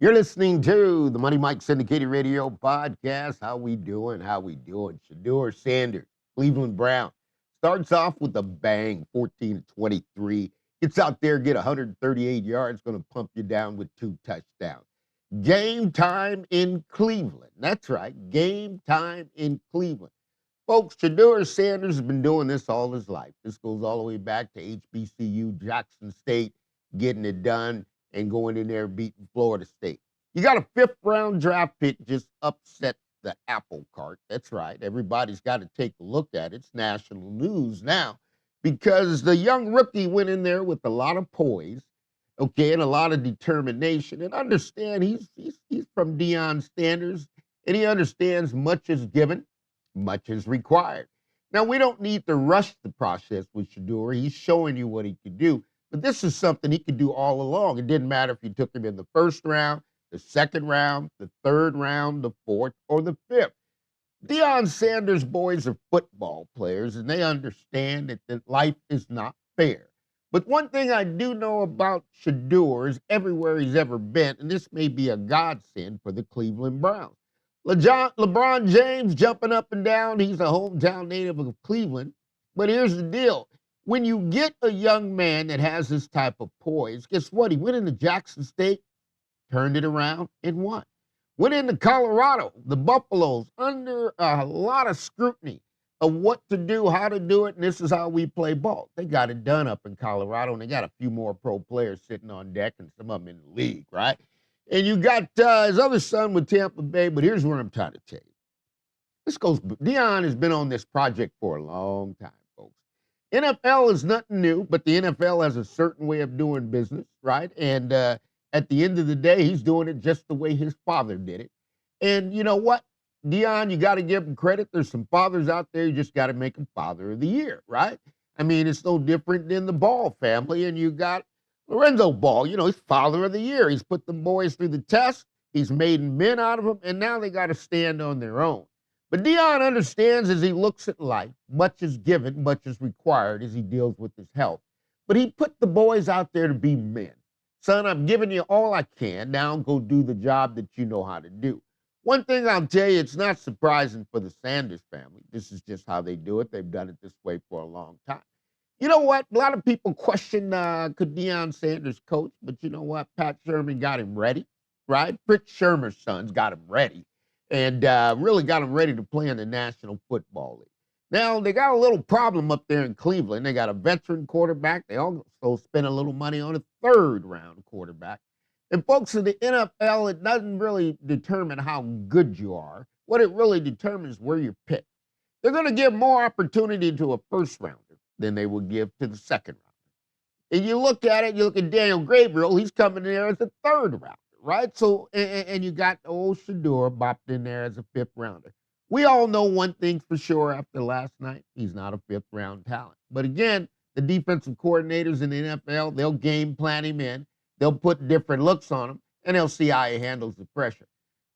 You're listening to the Money Mike Syndicated Radio Podcast. How we doing? How we doing? Shedeur Sanders, Cleveland Brown, starts off with a bang, 14-23. Gets out there, get 138 yards, going to pump you down with 2 touchdowns. Game time in Cleveland. That's right, game time in Cleveland. Folks, Shedeur Sanders has been doing this all his life. This goes all the way back to HBCU, Jackson State, getting it done and going in there beating Florida State. You got a 5th-round draft pick just upset the apple cart. That's right. Everybody's got to take a look at it. It's national news now because the young rookie went in there with a lot of poise, okay, and a lot of determination. And understand he's from Deion Sanders, and he understands much is given, much is required. Now, we don't need to rush the process with Shedeur. He's showing you what he can do. But this is something he could do all along. It didn't matter if you took him in the 1st round, the 2nd round, the 3rd round, the 4th, or the 5th. Deion Sanders' boys are football players, and they understand that life is not fair. But one thing I do know about Shedeur is everywhere he's ever been, and this may be a godsend for the Cleveland Browns. LeBron James jumping up and down. He's a hometown native of Cleveland. But here's the deal. When you get a young man that has this type of poise, guess what? He went into Jackson State, turned it around, and won. Went into Colorado, the Buffaloes, under a lot of scrutiny of what to do, how to do it, and this is how we play ball. They got it done up in Colorado, and they got a few more pro players sitting on deck and some of them in the league, right? And you got his other son with Tampa Bay, but here's what I'm trying to tell you. Deion has been on this project for a long time, folks. NFL is nothing new, but the NFL has a certain way of doing business, right? And at the end of the day, he's doing it just the way his father did it. And you know what? Deion, you got to give him credit. There's some fathers out there, you just got to make him Father of the Year, right? I mean, it's no different than the Ball family. And you got Lorenzo Ball, he's Father of the Year. He's put the boys through the test. He's made men out of them, and now they got to stand on their own. But Deion understands as he looks at life, much is given, much is required as he deals with his health. But he put the boys out there to be men. Son, I'm giving you all I can. Now go do the job that you know how to do. One thing I'll tell you, it's not surprising for the Sanders family. This is just how they do it. They've done it this way for a long time. You know what? A lot of people question could Deion Sanders coach, but you know what? Pat Sherman got him ready, right? Fritz Shermer's sons got him ready and really got him ready to play in the National Football League. Now, they got a little problem up there in Cleveland. They got a veteran quarterback. They also spent a little money on a 3rd-round quarterback. And folks, in the NFL, it doesn't really determine how good you are. What it really determines is where you're picked. They're going to give more opportunity to a 1st-rounder than they will give to the 2nd-rounder. And you look at it, you look at Daniel Gabriel, he's coming in there as a 3rd-rounder, right? So, and you got old Shedeur bopped in there as a 5th-rounder. We all know one thing for sure after last night, he's not a 5th-round talent. But again, the defensive coordinators in the NFL, they'll game plan him in, they'll put different looks on him, and they'll see how he handles the pressure.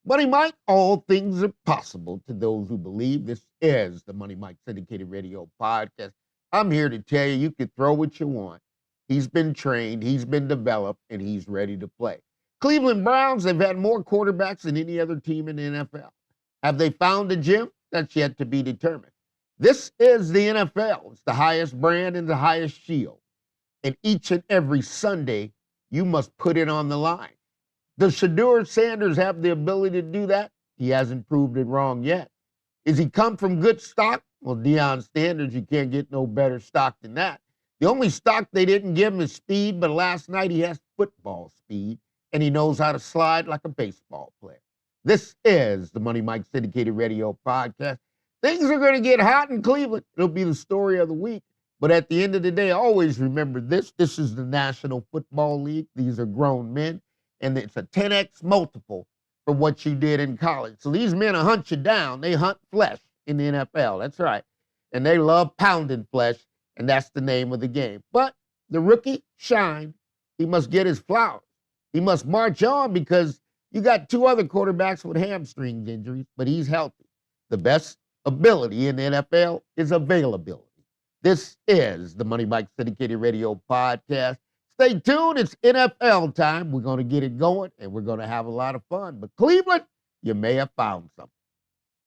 Money Mike, all things are possible to those who believe. This is the Money Mike Syndicated Radio Podcast. I'm here to tell you, you can throw what you want. He's been trained, he's been developed, and he's ready to play. Cleveland Browns, they've had more quarterbacks than any other team in the NFL. Have they found a gem? That's yet to be determined. This is the NFL. It's the highest brand and the highest shield. And each and every Sunday, you must put it on the line. Does Shedeur Sanders have the ability to do that? He hasn't proved it wrong yet. Is he come from good stock? Well, Deion Sanders, you can't get no better stock than that. The only stock they didn't give him is speed, but last night he has football speed, and he knows how to slide like a baseball player. This is the Money Mike Syndicated Radio Podcast. Things are going to get hot in Cleveland. It'll be the story of the week. But at the end of the day, always remember this. This is the National Football League. These are grown men, and it's a 10x multiple for what you did in college. So these men will hunt you down. They hunt flesh in the NFL. That's right. And they love pounding flesh, and that's the name of the game. But the rookie shined. He must get his flowers. He must march on because you got 2 other quarterbacks with hamstring injuries, but he's healthy. The best ability in the NFL is availability. This is the Money Mike Syndicated Radio Podcast. Stay tuned. It's NFL time. We're going to get it going, and we're going to have a lot of fun. But Cleveland, you may have found something.